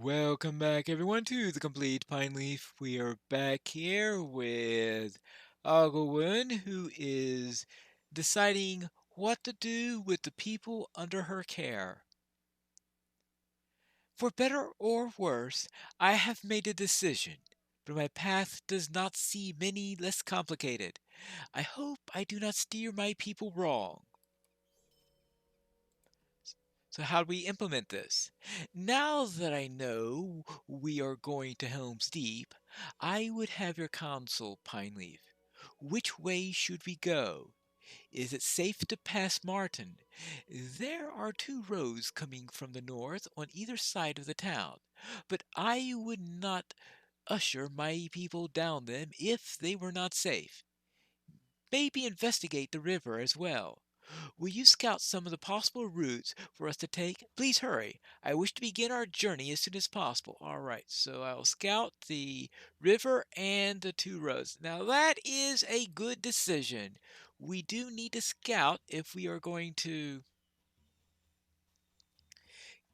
Welcome back, everyone, to the Complete Pineleaf. We are back here with Agawin, who is deciding what to do with the people under her care. For better or worse, I have made a decision, but my path does not seem any less complicated. I hope I do not steer my people wrong. So how do we implement this? Now that I know we are going to Helm's Deep, I would have your counsel, Pineleaf. Which way should we go? Is it safe to pass Martin? There are two roads coming from the north on either side of the town, but I would not usher my people down them if they were not safe. Maybe investigate the river as well. Will you scout some of the possible routes for us to take? Please hurry. I wish to begin our journey as soon as possible. All right, so I'll scout the river and the two roads. Now, that is a good decision. We do need to scout if we are going to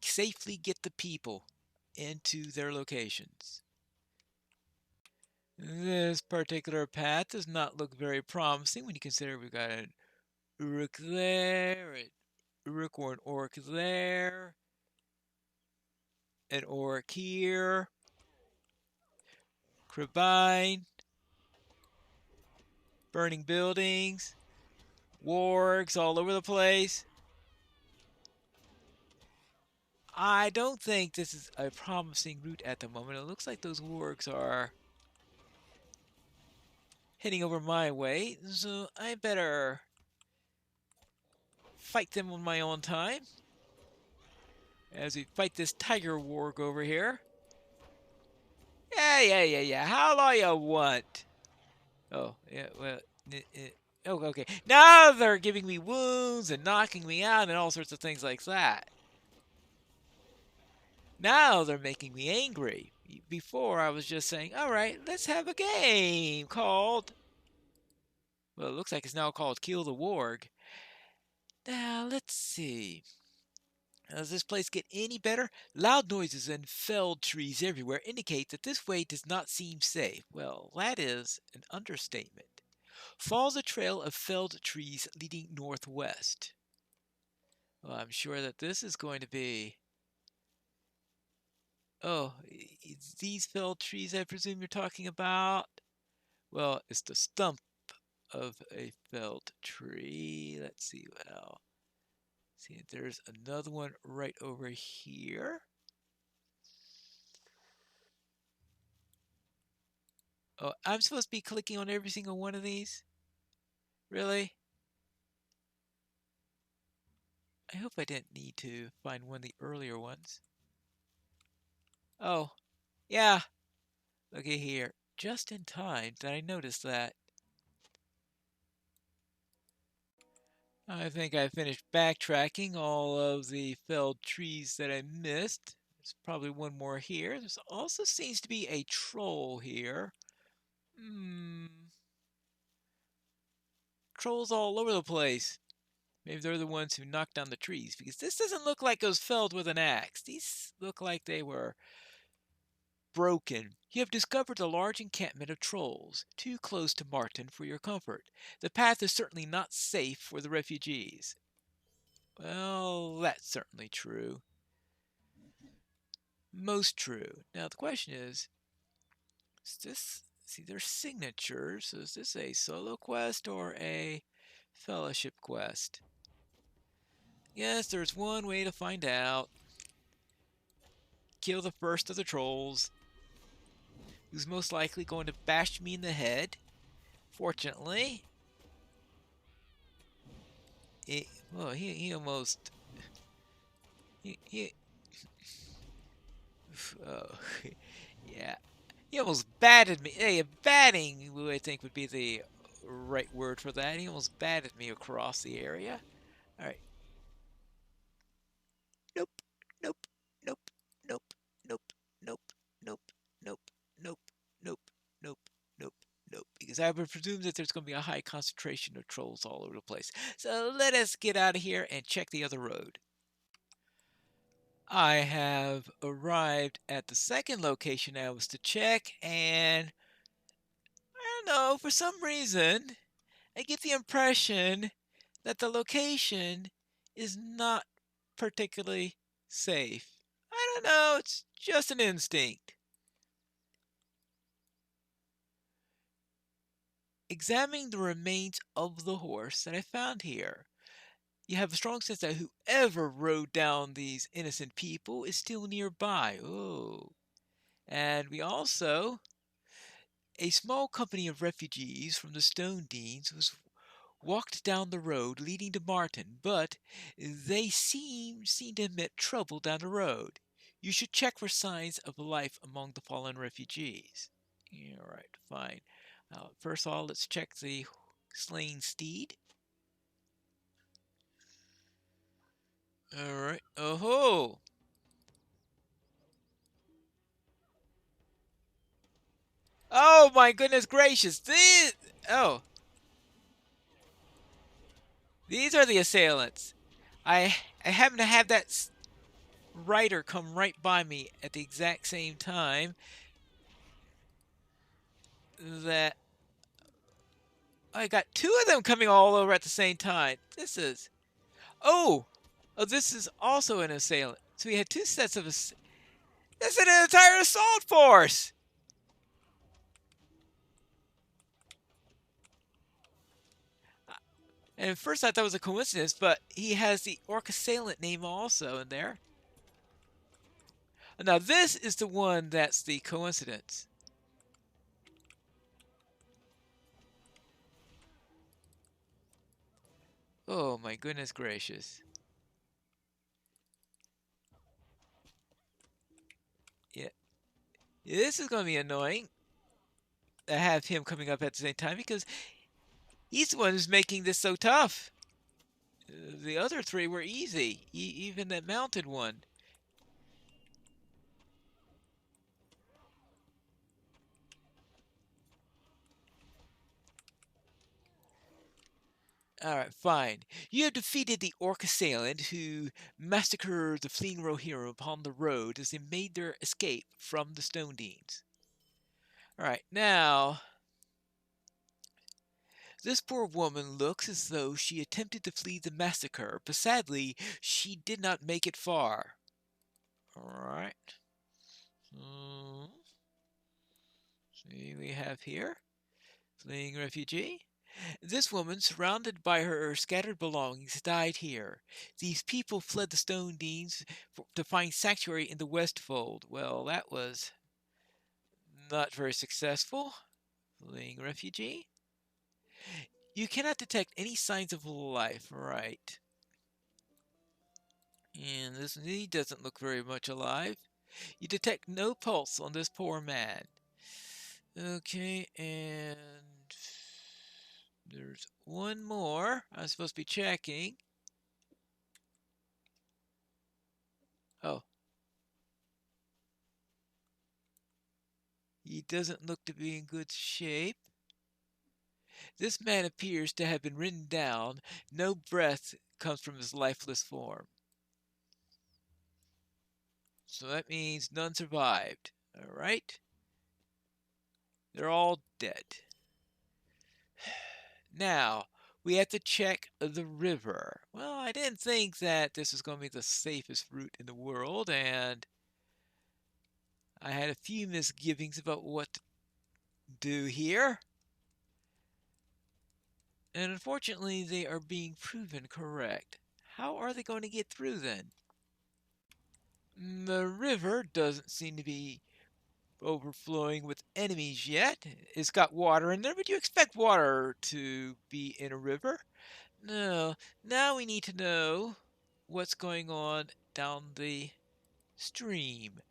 safely get the people into their locations. This particular path does not look very promising when you consider we've got an Uruk there, an Uruk or an Orc there, an Orc here, Crabine, burning buildings, wargs all over the place. I don't think this is a promising route at the moment. It looks like those wargs are heading over my way, so I better fight them on my own time as we fight this tiger warg over here. Yeah. How long you want? Oh, yeah, well, oh, okay. Now they're giving me wounds and knocking me out and all sorts of things like that. Now they're making me angry. Before I was just saying, all right, let's have a game called, well, it looks like it's now called Kill the Warg. Now, let's see. Does this place get any better? Loud noises and felled trees everywhere indicate that this way does not seem safe. Well, that is an understatement. Follows a trail of felled trees leading northwest. Well, I'm sure that this is going to be. Oh, these felled trees I presume you're talking about? Well, it's the stump of a felled tree. Let's see. Well, see, there's another one right over here. Oh, I'm supposed to be clicking on every single one of these? Really? I hope I didn't need to find one of the earlier ones. Oh, yeah. Okay, here. Just in time that I noticed that. I think I finished backtracking all of the felled trees that I missed. There's probably one more here. There also seems to be a troll here. Trolls all over the place. Maybe they're the ones who knocked down the trees, because this doesn't look like it was felled with an axe. These look like they were broken. You have discovered a large encampment of trolls, too close to Martin for your comfort. The path is certainly not safe for the refugees. Well, that's certainly true. Most true. Now the question is this, see, their signatures. So is this a solo quest or a fellowship quest? Yes, there's one way to find out. Kill the first of the trolls, who's most likely going to bash me in the head. Fortunately, well, he almost he oh, yeah, he almost batted me. Hey, batting, I think would be the right word for that. He almost batted me across the area. All right. Nope. Nope. Nope. Nope. Nope. Nope. Nope. Nope. Nope. Nope. Nope. Nope. Nope. Because I would presume that there's going to be a high concentration of trolls all over the place. So let us get out of here and check the other road. I have arrived at the second location I was to check, and I don't know, for some reason, I get the impression that the location is not particularly safe. I don't know, it's just an instinct. Examining the remains of the horse that I found here, you have a strong sense that whoever rode down these innocent people is still nearby. Oh. And we also, a small company of refugees from the Stone Deans was walked down the road leading to Martin, but they seem to have met trouble down the road. You should check for signs of life among the fallen refugees. Yeah, all right, fine. First of all, let's check the slain steed. All right. Oh ho! Oh my goodness gracious! These are the assailants. I happen to have that rider come right by me at the exact same time that I got two of them coming all over at the same time. Oh, oh, this is also an assailant. So we had two sets of that's an entire assault force. And at first I thought it was a coincidence, but he has the orc assailant name also in there. Now this is the one that's the coincidence. Oh my goodness gracious. Yeah, this is going to be annoying to have him coming up at the same time because he's the one who's making this so tough. The other three were easy, even that mounted one. All right, fine. You have defeated the orc assailant who massacred the fleeing Rohirrim upon the road as they made their escape from the Stone Deans. All right, now, this poor woman looks as though she attempted to flee the massacre, but sadly, she did not make it far. All right. Hmm. See, we have here fleeing refugee. This woman, surrounded by her scattered belongings, died here. These people fled the Stone Deans to find sanctuary in the Westfold. Well, that was not very successful. Fleeing refugee. You cannot detect any signs of life, right? And this he doesn't look very much alive. You detect no pulse on this poor man. Okay, and there's one more I'm supposed to be checking. Oh, he doesn't look to be in good shape. This man appears to have been ridden down. No breath comes from his lifeless form. So that means none survived. All right? They're all dead. Now, we have to check the river. Well, I didn't think that this was going to be the safest route in the world, and I had a few misgivings about what to do here. And unfortunately, they are being proven correct. How are they going to get through then? The river doesn't seem to be overflowing with enemies yet. It's got water in there. Would you expect water to be in a river? No. Now we need to know what's going on down the stream.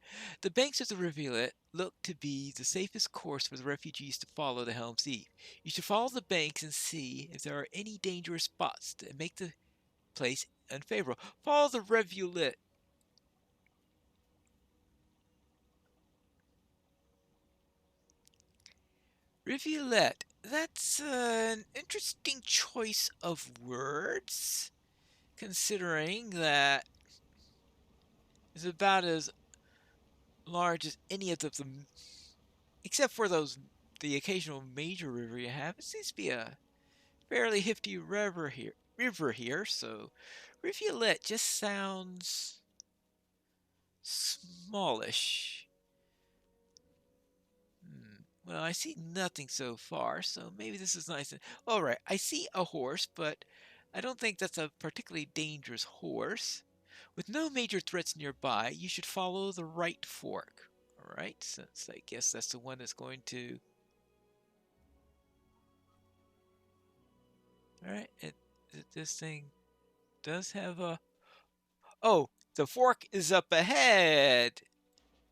The banks of the rivulet look to be the safest course for the refugees to follow to Helm's Deep. You should follow the banks and see if there are any dangerous spots that make the place unfavorable. Follow the rivulet. Rivulet. That's an interesting choice of words, considering that is about as large as any of them, except for the occasional major river you have. It seems to be a fairly hefty river here. So rivulet just sounds smallish. Well, I see nothing so far, so maybe this is nice. All right, I see a horse, but I don't think that's a particularly dangerous horse. With no major threats nearby, you should follow the right fork. All right, since I guess that's the one that's going to. All right, this thing does have a. Oh, the fork is up ahead,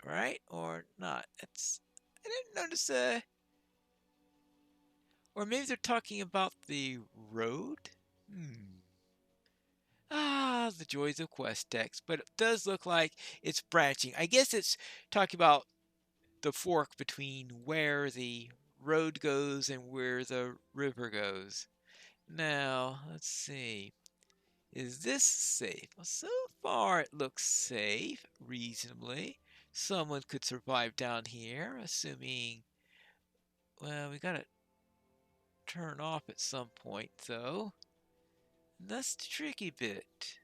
right? Or not? It's. I didn't notice a. Or maybe they're talking about the road? The joys of quest text, but it does look like it's branching. I guess it's talking about the fork between where the road goes and where the river goes. Now, let's see. Is this safe? Well, so far it looks safe, reasonably. Someone could survive down here, assuming. Well, we gotta turn off at some point, though. That's the tricky bit.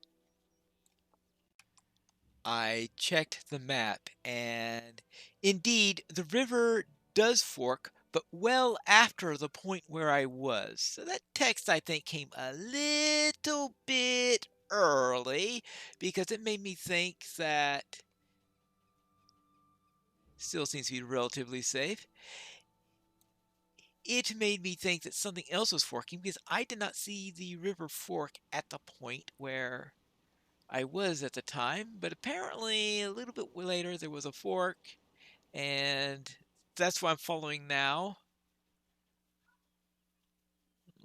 I checked the map, and indeed, the river does fork, but well after the point where I was. So that text, I think, came a little bit early because it made me think that still seems to be relatively safe. It made me think that something else was forking because I did not see the river fork at the point where I was at the time, but apparently a little bit later there was a fork, and that's what I'm following now.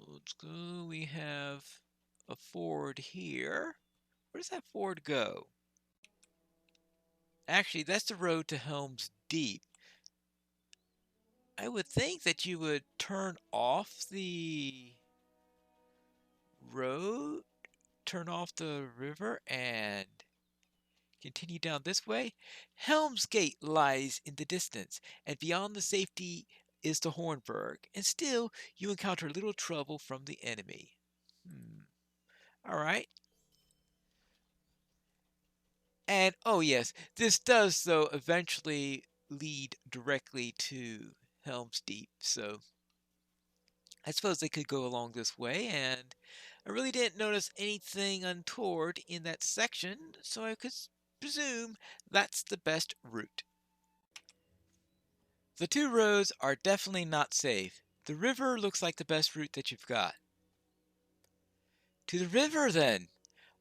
Let's go. We have a ford here. Where does that ford go? Actually, that's the road to Helm's Deep. I would think that you would turn off the road, turn off the river, and continue down this way. Helm's Gate lies in the distance, and beyond the safety is the Hornburg, and still you encounter little trouble from the enemy. All right. And oh, yes, this does, though, eventually lead directly to Helm's Deep, so I suppose they could go along this way, and I really didn't notice anything untoward in that section, so I could presume that's the best route. The two roads are definitely not safe. The river looks like the best route that you've got. To the river, then!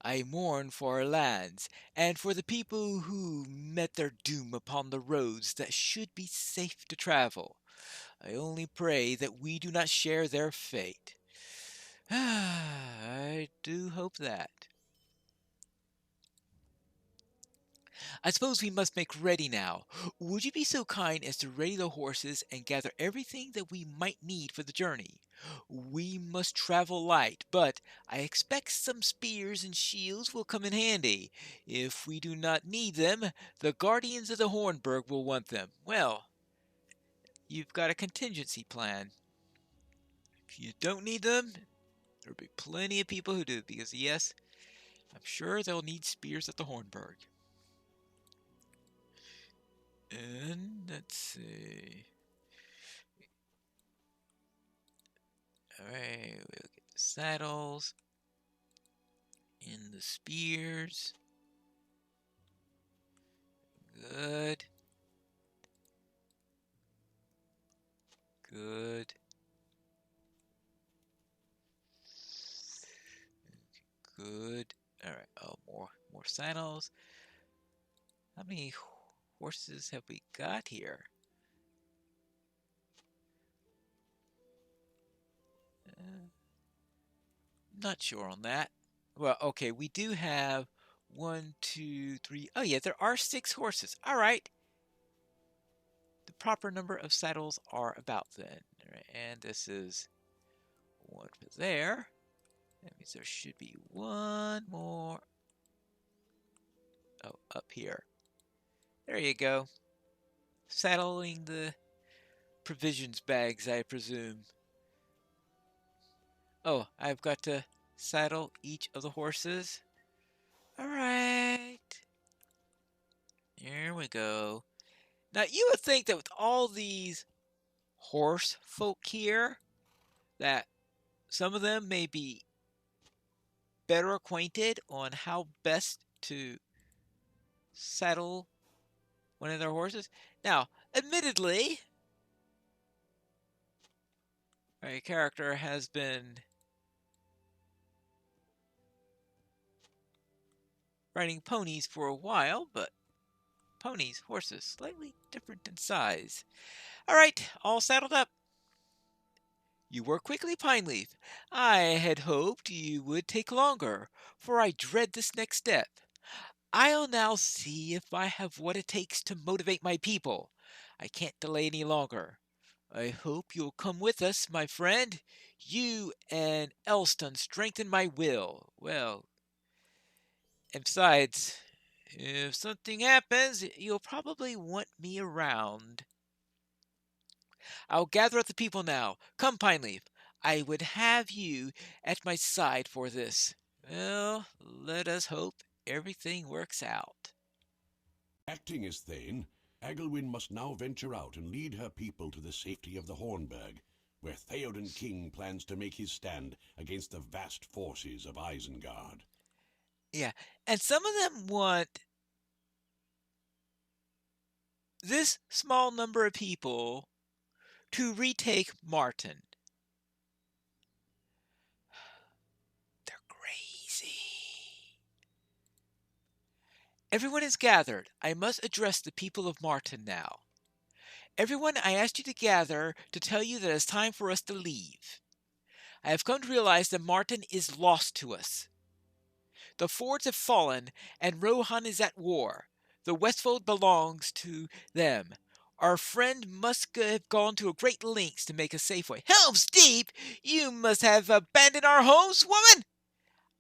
I mourn for our lands, and for the people who met their doom upon the roads that should be safe to travel. I only pray that we do not share their fate. I do hope that. I suppose we must make ready now. Would you be so kind as to ready the horses and gather everything that we might need for the journey? We must travel light, but I expect some spears and shields will come in handy. If we do not need them, the guardians of the Hornburg will want them. Well, you've got a contingency plan. If you don't need them, there'll be plenty of people who do, because yes, I'm sure they'll need spears at the Hornburg. And let's see. Alright, we'll get the saddles and the spears. Good. Good. Good. Alright, oh, more saddles. How many horses have we got here? Not sure on that. Well, okay, we do have 1, 2, 3. Oh, yeah, there are 6 horses. All right. The proper number of saddles are about then. All right, and this is one for there. That means there should be one more Oh, up here. There you go. Saddling the provisions bags, I presume. Oh, I've got to saddle each of the horses. All right. Here we go. Now, you would think that with all these horse folk here, that some of them may be better acquainted on how best to saddle one of their horses. Now, admittedly, my character has been riding ponies for a while, but ponies, horses, slightly different in size. All right, all saddled up. You work quickly, Pineleaf. I had hoped you would take longer, for I dread this next step. I'll now see if I have what it takes to motivate my people. I can't delay any longer. I hope you'll come with us, my friend. You and Elston strengthen my will. Well, and besides, if something happens, you'll probably want me around. I'll gather up the people now. Come, Pineleaf. I would have you at my side for this. Well, let us hope everything works out. Acting as Thane, Agelwyn must now venture out and lead her people to the safety of the Hornburg, where Theoden King plans to make his stand against the vast forces of Isengard. Yeah, and some of them want this small number of people to retake Martin. They're crazy. Everyone is gathered. I must address the people of Martin now. Everyone, I asked you to gather to tell you that it's time for us to leave. I have come to realize that Martin is lost to us. The fords have fallen, and Rohan is at war. The Westfold belongs to them. Our friend must have gone to a great lengths to make a safe way. Helm's Deep! You must have abandoned our homes, woman!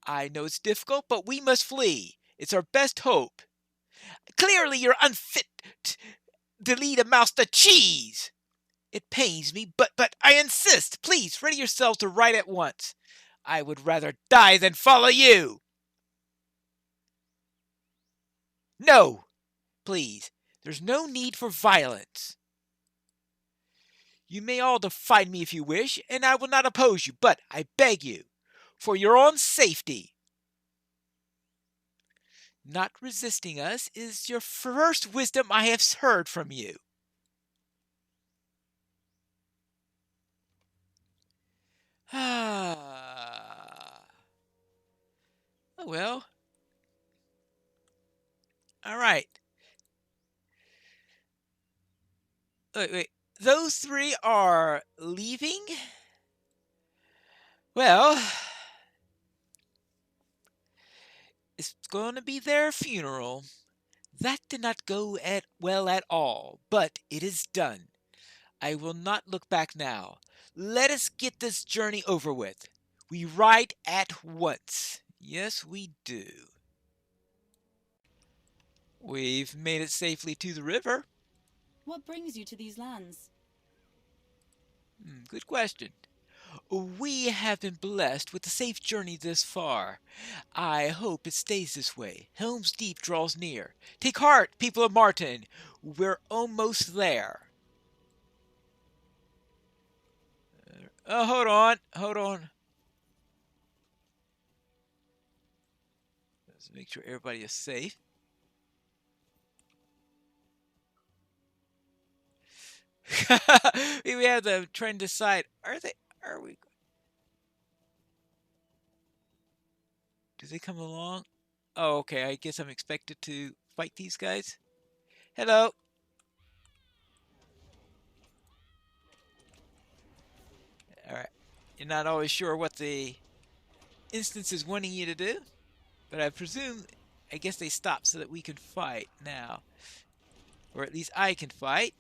I know it's difficult, but we must flee. It's our best hope. Clearly you're unfit to lead a mouse to cheese. It pains me, but I insist. Please, ready yourselves to ride at once. I would rather die than follow you. No, please. There's no need for violence. You may all defy me if you wish, and I will not oppose you, but I beg you, for your own safety. Not resisting us is your first wisdom I have heard from you. Ah. Oh well. All right. Wait. Those three are leaving? Well, it's going to be their funeral. That did not go well at all, but it is done. I will not look back now. Let us get this journey over with. We ride at once. Yes, we do. We've made it safely to the river. What brings you to these lands? Good question. We have been blessed with a safe journey this far. I hope it stays this way. Helm's Deep draws near. Take heart, people of Martin. We're almost there. Oh, hold on. Let's make sure everybody is safe. We have to try and decide, are we, do they come along? Oh, okay, I guess I'm expected to fight these guys. Hello. Alright. You're not always sure what the instance is wanting you to do, but I guess they stop so that we can fight now. Or at least I can fight.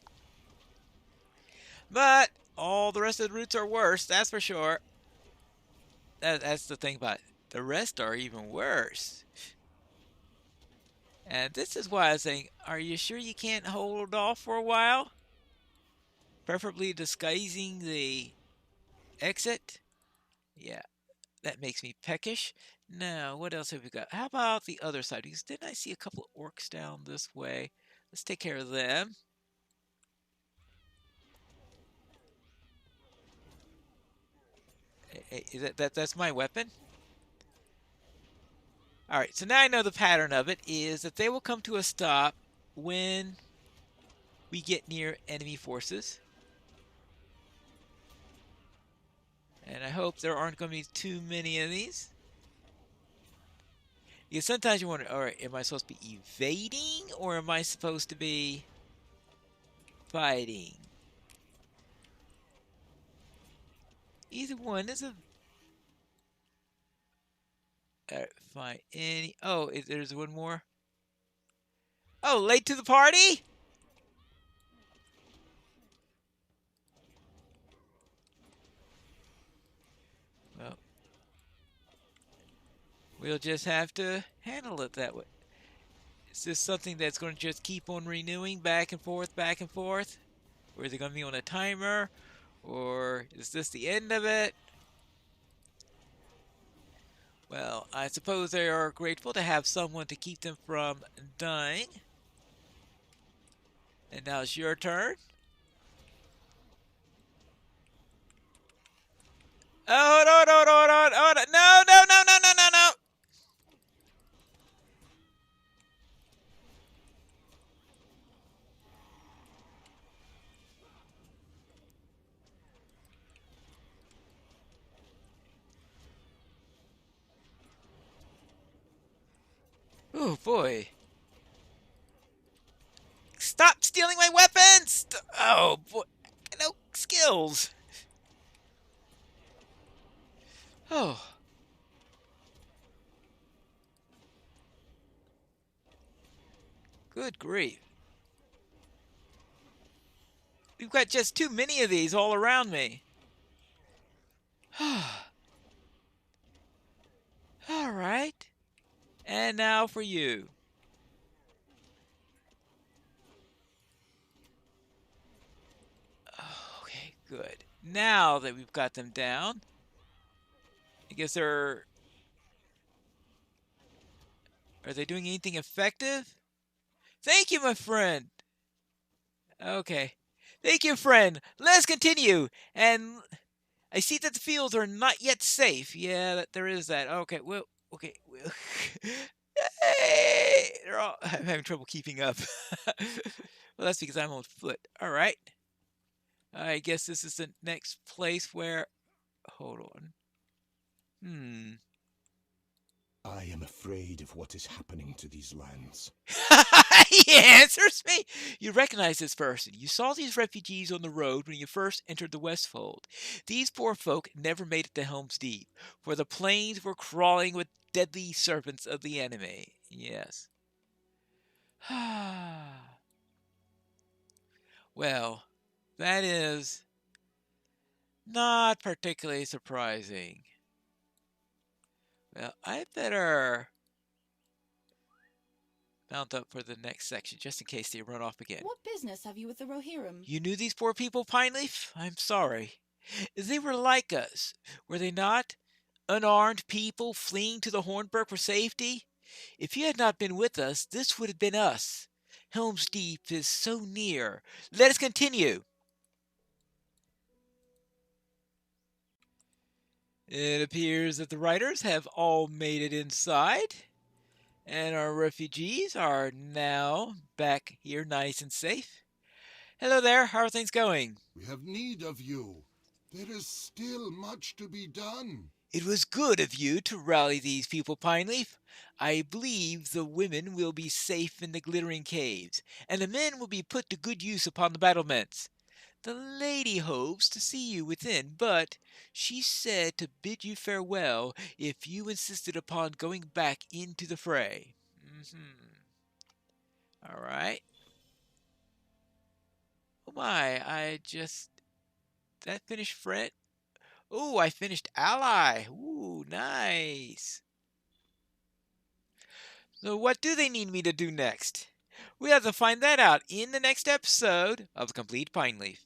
But all the rest of the routes are worse, that's for sure. That's the thing about it. The rest are even worse. And this is why I was saying, are you sure you can't hold off for a while? Preferably disguising the exit? Yeah, that makes me peckish. Now, what else have we got? How about the other side? Because didn't I see a couple of orcs down this way? Let's take care of them. That's my weapon. All right, so now I know the pattern of it is that they will come to a stop when we get near enemy forces. And I hope there aren't going to be too many of these. Because sometimes you wonder, all right, am I supposed to be evading or am I supposed to be fighting? Either one is a... Fine. Any... Oh, there's one more. Oh, late to the party? Well, we'll just have to handle it that way. Is this something that's going to just keep on renewing back and forth, back and forth? Or is it going to be on a timer? Or is this the end of it? Well, I suppose they are grateful to have someone to keep them from dying. And now it's your turn. Oh, hold on, hold on, hold on, hold on. No, no, no, no, no, no, no. Oh, boy. Stop stealing my weapons! Oh, boy. No skills. Oh. Good grief. We've got just too many of these all around me. All right. And now for you. Okay, good. Now that we've got them down, I guess they're... Are they doing anything effective? Thank you, my friend. Okay. Thank you, friend. Let's continue. And I see that the fields are not yet safe. Yeah, there is that. Okay, well, okay. Well, hey, I'm having trouble keeping up. Well, that's because I'm on foot. All right. I guess this is the next place where... Hold on. I am afraid of what is happening to these lands. He answers me. You recognize this person. You saw these refugees on the road when you first entered the Westfold. These poor folk never made it to Helm's Deep, for the plains were crawling with deadly serpents of the enemy. Yes. Well, that is not particularly surprising. Well, I better mount up for the next section, just in case they run off again. What business have you with the Rohirrim? You knew these poor people, Pineleaf? I'm sorry. They were like us, were they not? Unarmed people fleeing to the Hornburg for safety? If you had not been with us, this would have been us. Helm's Deep is so near. Let us continue. It appears that the riders have all made it inside, and our refugees are now back here nice and safe. Hello there, how are things going? We have need of you. There is still much to be done. It was good of you to rally these people, Pineleaf. I believe the women will be safe in the glittering caves, and the men will be put to good use upon the battlements. The lady hopes to see you within, but she said to bid you farewell if you insisted upon going back into the fray. All right. Oh my, that finished friend? Oh, I finished ally. Ooh, nice. So what do they need me to do next? We have to find that out in the next episode of Complete Pineleaf.